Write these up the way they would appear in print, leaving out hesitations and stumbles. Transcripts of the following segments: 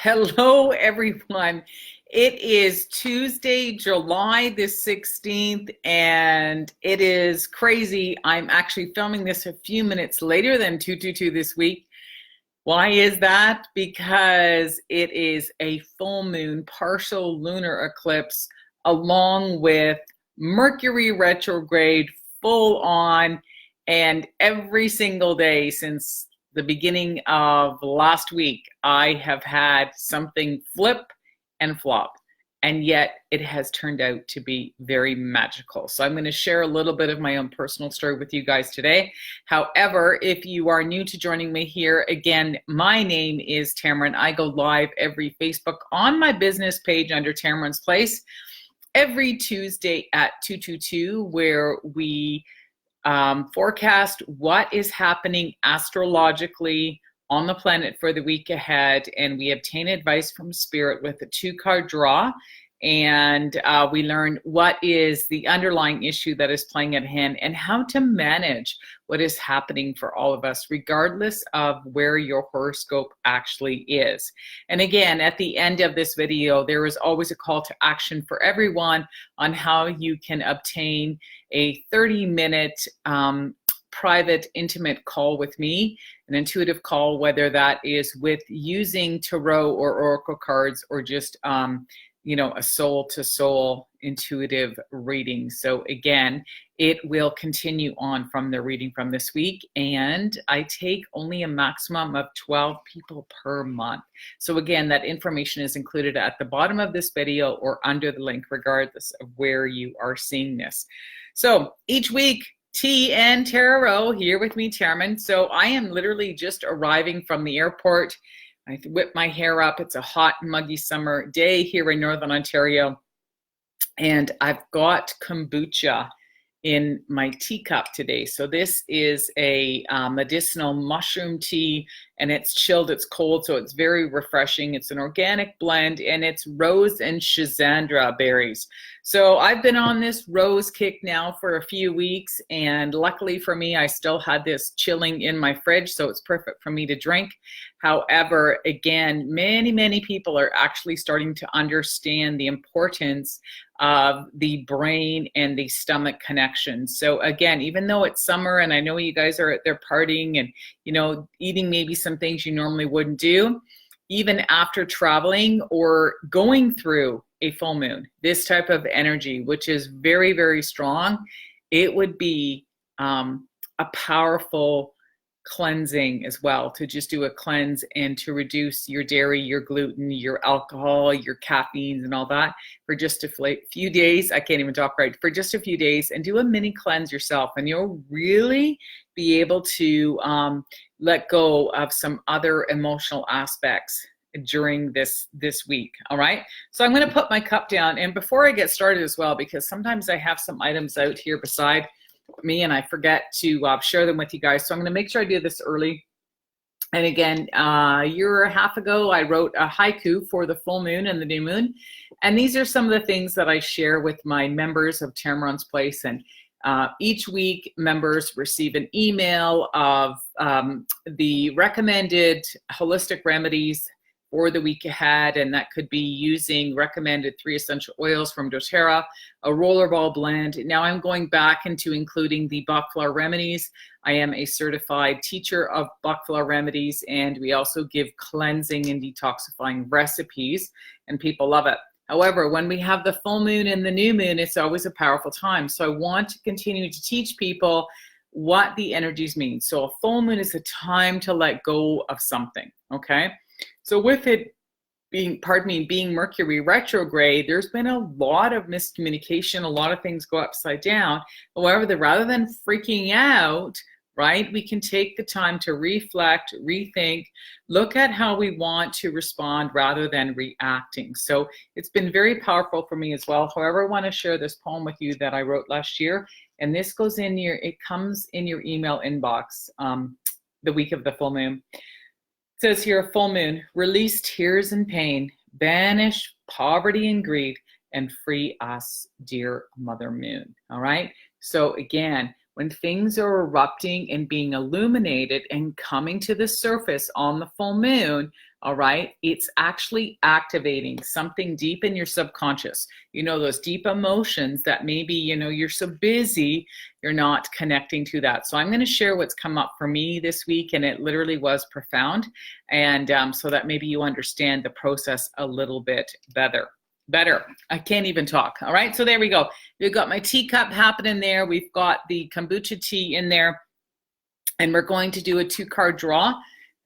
Hello, everyone. It is Tuesday, July the 16th, and it is crazy. I'm actually filming this a few minutes later than 222 this week. Why is that? Because it is a full moon, partial lunar eclipse, along with Mercury retrograde full on, and every single day since the beginning of last week, I have had something flip and flop, and yet it has turned out to be very magical. So I'm going to share a little bit of my own personal story with you guys today. However, if you are new to joining me here, again, my name is Tammeron. I go live every Facebook on my business page under Tammeron's Place every Tuesday at 222, where we forecast what is happening astrologically on the planet for the week ahead, and we obtain advice from spirit with a 2-card draw, and we learn what is the underlying issue that is playing at hand and how to manage what is happening for all of us, regardless of where your horoscope actually is. And again, at the end of this video, there is always a call to action for everyone on how you can obtain a 30-minute private, intimate call with me, an intuitive call, whether that is with using tarot or oracle cards or just a soul-to-soul intuitive reading. So again, it will continue on from the reading from this week, and I take only a maximum of 12 people per month. So again, that information is included at the bottom of this video or under the link, regardless of where you are seeing this. So each week, T and Tarot here with me, Chairman. So I am literally just arriving from the airport. I whip my hair up. It's a hot, muggy summer day here in Northern Ontario. And I've got kombucha in my teacup today. So this is a medicinal mushroom tea, and it's chilled, it's cold, so it's very refreshing. It's an organic blend, and it's rose and schizandra berries. So I've been on this rose kick now for a few weeks, and luckily for me, I still had this chilling in my fridge, so it's perfect for me to drink. However, again, many people are actually starting to understand the importance of the brain and the stomach connection. So again, even though it's summer and I know you guys are out there partying and, eating maybe some things you normally wouldn't do, even after traveling or going through a full moon, this type of energy, which is very strong, it would be a powerful cleansing as well, to just do a cleanse and to reduce your dairy, your gluten, your alcohol, your caffeines and all that for just a few days. I can't even talk right. For just a few days, and do a mini cleanse yourself, and you'll really be able to let go of some other emotional aspects during this week. All right, so I'm going to put my cup down, and before I get started as well, because sometimes I have some items out here beside me and I forget to share them with you guys, so I'm going to make sure I do this early. And again, a year and a half ago, I wrote a haiku for the full moon and the new moon, and these are some of the things that I share with my members of Tammeron's Place. And each week, members receive an email of the recommended holistic remedies for the week ahead, and that could be using recommended 3 essential oils from doTERRA, a rollerball blend. Now I'm going back into including the Bach flower remedies. I am a certified teacher of Bach flower remedies, and we also give cleansing and detoxifying recipes, and people love it. However, when we have the full moon and the new moon, it's always a powerful time. So I want to continue to teach people what the energies mean. So a full moon is a time to let go of something, okay? So with it being Mercury retrograde, there's been a lot of miscommunication, a lot of things go upside down. However, rather than freaking out, right, we can take the time to reflect, rethink, look at how we want to respond rather than reacting. So it's been very powerful for me as well. However, I want to share this poem with you that I wrote last year, and this goes in it comes in your email inbox the week of the full moon. It says here, full moon, release tears and pain, banish poverty and greed, and free us, dear Mother Moon. All right. So again, when things are erupting and being illuminated and coming to the surface on the full moon, all right, it's actually activating something deep in your subconscious. You know, those deep emotions that maybe, you know, you're so busy, you're not connecting to that. So I'm going to share what's come up for me this week, and it literally was profound. And so that maybe you understand the process a little bit better. I can't even talk. All right, so there we go. We've got my teacup happening there. We've got the kombucha tea in there, and we're going to do a 2-card draw.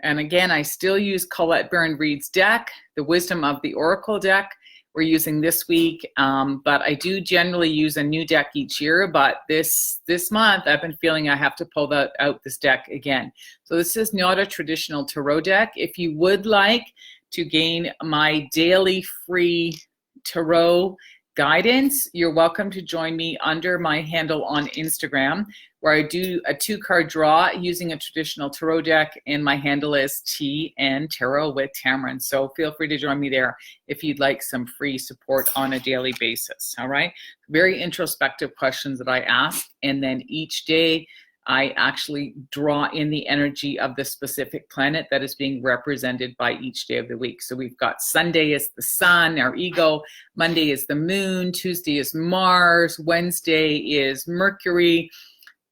And again, I still use Colette Baron-Reid's deck, the Wisdom of the Oracle deck. We're using this week, but I do generally use a new deck each year. But this month, I've been feeling I have to pull out this deck again. So this is not a traditional tarot deck. If you would like to gain my daily free tarot guidance, you're welcome to join me under my handle on Instagram, where I do a 2-card draw using a traditional tarot deck, and my handle is TN Tarot with Tammeron. So feel free to join me there if you'd like some free support on a daily basis. All right, very introspective questions that I ask, and then each day I actually draw in the energy of the specific planet that is being represented by each day of the week. So we've got Sunday is the sun, our ego. Monday is the moon. Tuesday is Mars. Wednesday is Mercury.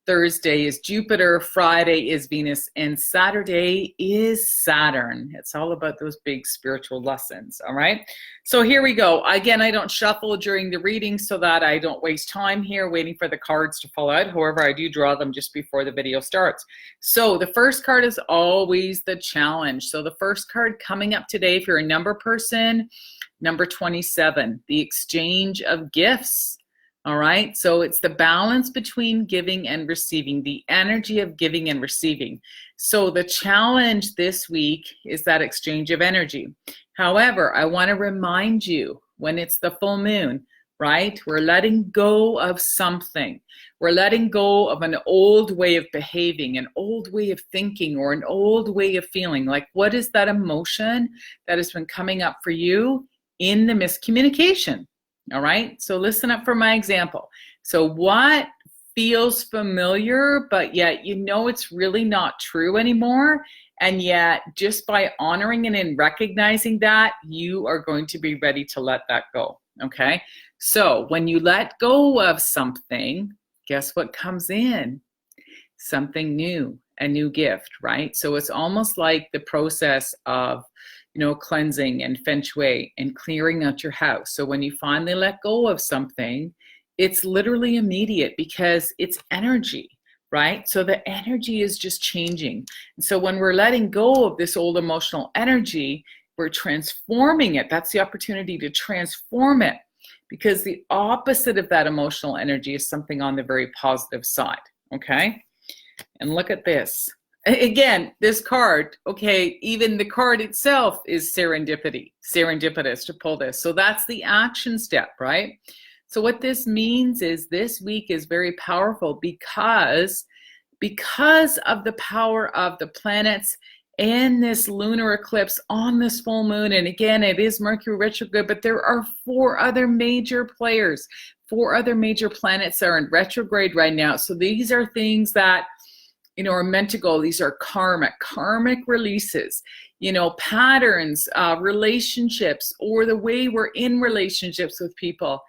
Thursday is Jupiter, Friday is Venus, and Saturday is Saturn. It's all about those big spiritual lessons, all right? So here we go. Again, I don't shuffle during the reading so that I don't waste time here waiting for the cards to fall out. However, I do draw them just before the video starts. So the first card is always the challenge. So the first card coming up today, if you're a number person, number 27, the exchange of gifts. All right, so it's the balance between giving and receiving, the energy of giving and receiving. So the challenge this week is that exchange of energy. However, I want to remind you, when it's the full moon, right, we're letting go of something. We're letting go of an old way of behaving, an old way of thinking, or an old way of feeling. Like, what is that emotion that has been coming up for you in the miscommunication? All right, so listen up for my example. So what feels familiar, but yet you know it's really not true anymore, and yet just by honoring it and recognizing that, you are going to be ready to let that go, okay? So when you let go of something, guess what comes in? Something new, a new gift, right? So it's almost like the process of, you know, cleansing and feng shui and clearing out your house. So when you finally let go of something, it's literally immediate because it's energy, right? So the energy is just changing. And so when we're letting go of this old emotional energy, we're transforming it. That's the opportunity to transform it, because the opposite of that emotional energy is something on the very positive side, okay? And look at this. Again, this card, okay, even the card itself is serendipitous to pull this. So that's the action step, right? So what this means is this week is very powerful because of the power of the planets and this lunar eclipse on this full moon. And again, it is Mercury Retrograde, but there are 4 other major players, 4 other major planets are in retrograde right now. So these are things that, you know, are meant to go. These are karmic releases, you know, patterns, relationships, or the way we're in relationships with people.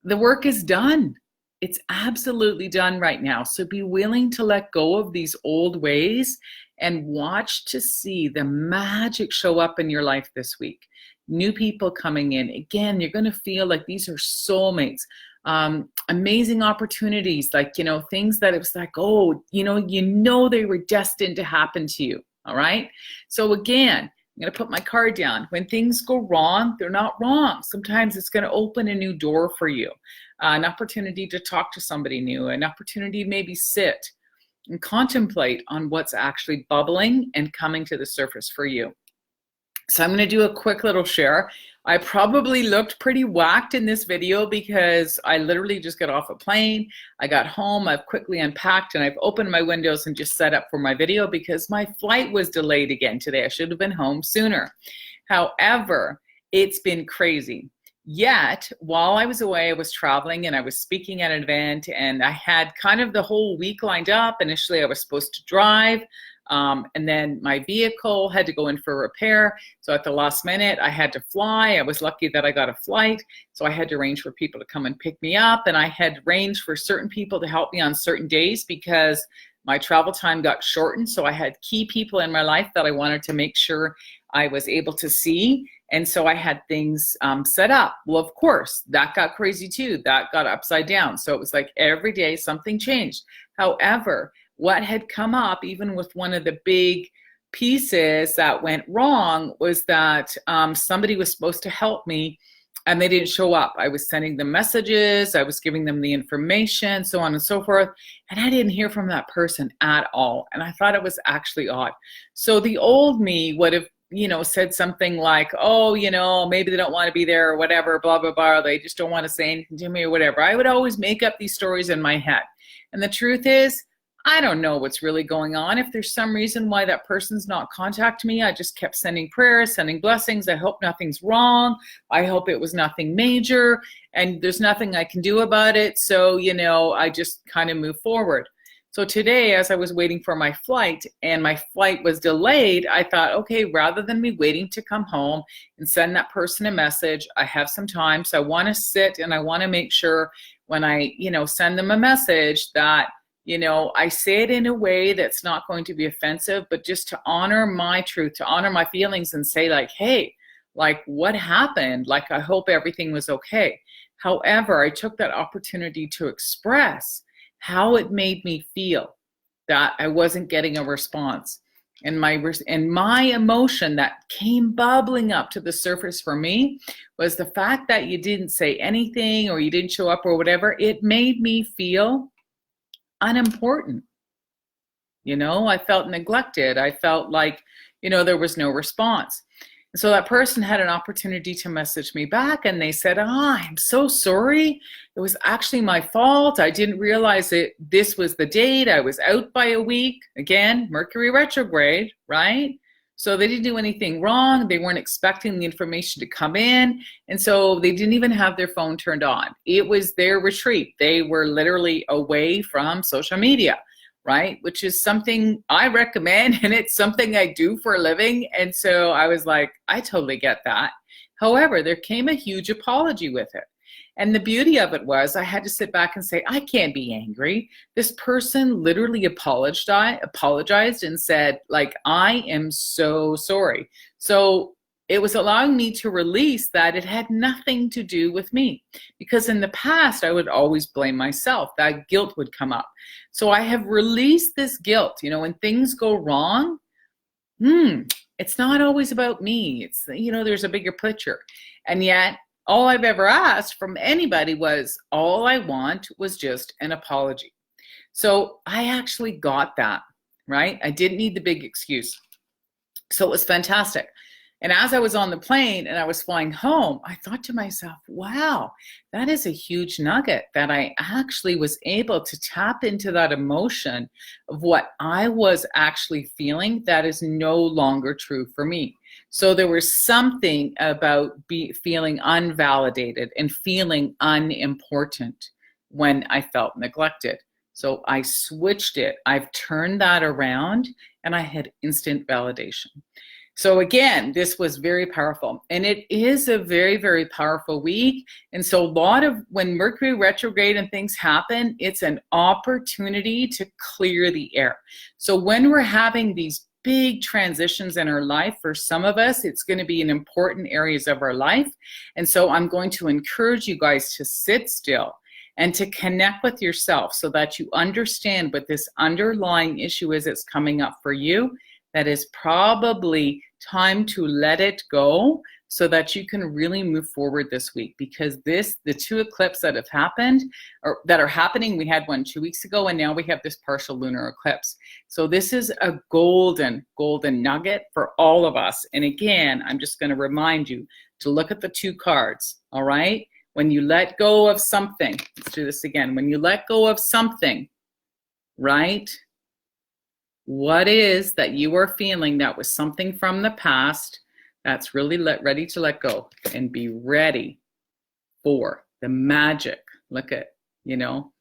The work is done. It's absolutely done right now. So be willing to let go of these old ways and watch to see the magic show up in your life this week. New people coming in. Again, you're going to feel like these are soulmates. Amazing opportunities, like, you know, things that it was like, oh, you know, they were destined to happen to you. All right. So again, I'm going to put my card down. When things go wrong, they're not wrong. Sometimes it's going to open a new door for you, an opportunity to talk to somebody new, an opportunity to maybe sit and contemplate on what's actually bubbling and coming to the surface for you. So I'm going to do a quick little share. I probably looked pretty whacked in this video because I literally just got off a plane. I got home, I've quickly unpacked, and I've opened my windows and just set up for my video because my flight was delayed again today. I should have been home sooner. However, it's been crazy. Yet, while I was away, I was traveling and I was speaking at an event, and I had kind of the whole week lined up. Initially, I was supposed to drive, and then my vehicle had to go in for repair. So at the last minute, I had to fly. I was lucky that I got a flight. So I had to arrange for people to come and pick me up, and I had arranged for certain people to help me on certain days because my travel time got shortened. So I had key people in my life that I wanted to make sure I was able to see. And so I had things set up. Well, of course, that got crazy too. That got upside down. So it was like every day something changed. However, what had come up, even with one of the big pieces that went wrong, was that somebody was supposed to help me and they didn't show up. I was sending them messages, I was giving them the information, so on and so forth, and I didn't hear from that person at all. And I thought it was actually odd. So the old me would have, said something like, oh, maybe they don't want to be there or whatever, blah, blah, blah. They just don't want to say anything to me or whatever. I would always make up these stories in my head. And the truth is, I don't know what's really going on. If there's some reason why that person's not contacting me, I just kept sending prayers, sending blessings. I hope nothing's wrong. I hope it was nothing major and there's nothing I can do about it. So, I just kind of move forward. So today, as I was waiting for my flight and my flight was delayed, I thought, okay, rather than me waiting to come home and send that person a message, I have some time. So I want to sit and I want to make sure when I, send them a message that, I say it in a way that's not going to be offensive, but just to honor my truth, to honor my feelings and say like, hey, like what happened? Like, I hope everything was okay. However, I took that opportunity to express how it made me feel that I wasn't getting a response. And my emotion that came bubbling up to the surface for me was the fact that you didn't say anything or you didn't show up or whatever. It made me feel unimportant. I felt neglected. I felt like, there was no response. So that person had an opportunity to message me back and they said, I'm so sorry. It was actually my fault. I didn't realize it. This was the date. I was out by a week. Again, Mercury Retrograde, right? So they didn't do anything wrong. They weren't expecting the information to come in. And so they didn't even have their phone turned on. It was their retreat. They were literally away from social media, right? Which is something I recommend, and it's something I do for a living. And so I was like, I totally get that. However, there came a huge apology with it. And the beauty of it was I had to sit back and say, I can't be angry. This person literally apologized and said, like, I am so sorry. So it was allowing me to release that it had nothing to do with me. Because in the past, I would always blame myself. That guilt would come up. So I have released this guilt. When things go wrong, it's not always about me. It's, there's a bigger picture. And yet, all I've ever asked from anybody was, all I want was just an apology. So I actually got that, right? I didn't need the big excuse. So it was fantastic. And as I was on the plane and I was flying home, I thought to myself, wow, that is a huge nugget that I actually was able to tap into that emotion of what I was actually feeling that is no longer true for me. So there was something about feeling unvalidated and feeling unimportant when I felt neglected. So I switched it. I've turned that around and I had instant validation. So again, this was very powerful, and it is a very, very powerful week. And so when Mercury retrograde and things happen, it's an opportunity to clear the air. So when we're having these big transitions in our life, for some of us, it's going to be in important areas of our life. And so I'm going to encourage you guys to sit still and to connect with yourself so that you understand what this underlying issue is that's coming up for you. That is probably time to let it go so that you can really move forward this week, because the two eclipses that have happened or that are happening, we had one 2 weeks ago and now we have this partial lunar eclipse. So this is a golden nugget for all of us. And again, I'm just going to remind you to look at the two cards. All right. When you let go of something, let's do this again. When you let go of something, right? What is that you are feeling that was something from the past that's really ready to let go, and be ready 4, the magic. Look at, you know,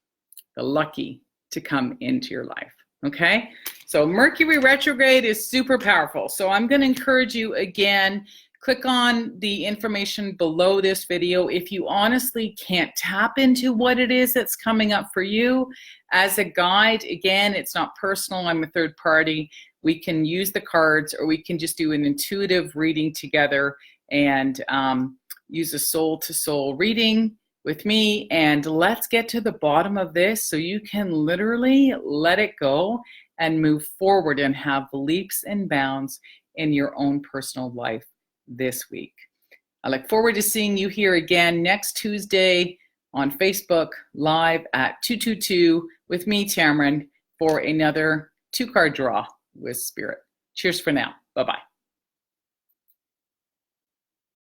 the lucky to come into your life. Okay, so Mercury retrograde is super powerful. So I'm going to encourage you again, click on the information below this video. If you honestly can't tap into what it is that's coming up for you as a guide, again, it's not personal. I'm a third party. We can use the cards, or we can just do an intuitive reading together and use a soul-to-soul reading with me, and let's get to the bottom of this so you can literally let it go and move forward and have leaps and bounds in your own personal life this week. I look forward to seeing you here again next Tuesday on Facebook Live at 222 with me, Tammeron, for another 2-card draw with Spirit. Cheers for now. Bye-bye.